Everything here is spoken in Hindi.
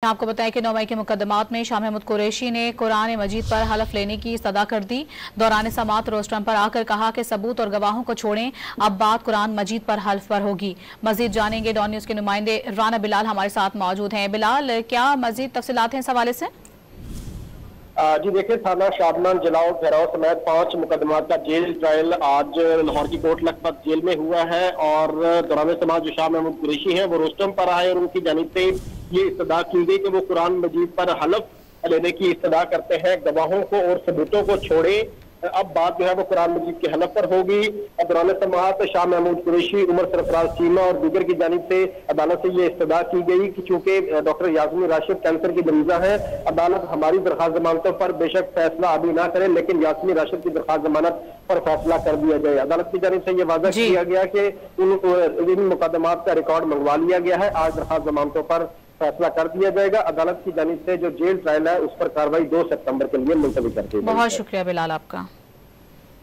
आपको बताएं कि 9 मई के मुकदमात में शाह महमूद कुरैशी ने कुरान मजीद पर हलफ लेने की सदा कर दी। दौरान समात रोस्टम पर आकर कहा कि सबूत और गवाहों को छोड़ें, अब बात कुरान मजीद पर हल्फ पर होगी। मजीद जानेंगे, डॉन न्यूज के नुमाइंदे राना बिलाल हमारे साथ मौजूद हैं। बिलाल, क्या मजीद तफसीलात हैं इस हवाले से? जी देखिए, थाना शादमान जलाओ घेराव समेत 5 मुकदमात का जेल ट्रायल आज लाहौर की कोट लखपत जेल में हुआ है। और दौरान समाज जो शाह महमूद कुरैशी हैं वो रोस्टम पर आए और उनकी जानिब से ये इस्तदा की गई कि वो कुरान मजीद पर हलफ लेने की इस्तदा करते हैं, गवाहों को और सबूतों को छोड़े, अब बात जो है वो कुरान मजीद के हलफ पर होगी। और दौरान समात शाह महमूद कुरैशी, उमर सरफराज चीमा और दीगर की जानिब से अदालत से ये इस्तदा की गई कि चूंकि डॉक्टर यास्मीन राशिद कैंसर की मरीजा है, अदालत हमारी दरखास्त जमानतों पर बेशक फैसला अभी ना करे, लेकिन यास्मीन राशिद की दरखास्त जमानत पर फैसला कर दिया जाए। अदालत की जानिब से ये वादा किया गया कि इन मुकदमात का रिकॉर्ड मंगवा लिया गया है, आज दरखास्त जमानतों पर फैसला कर दिया जाएगा। अदालत की जानिब से जो जेल ट्रायल है उस पर कार्रवाई 2 सितंबर के लिए मुलतवी कर दी गई है। बहुत शुक्रिया बिलाल आपका।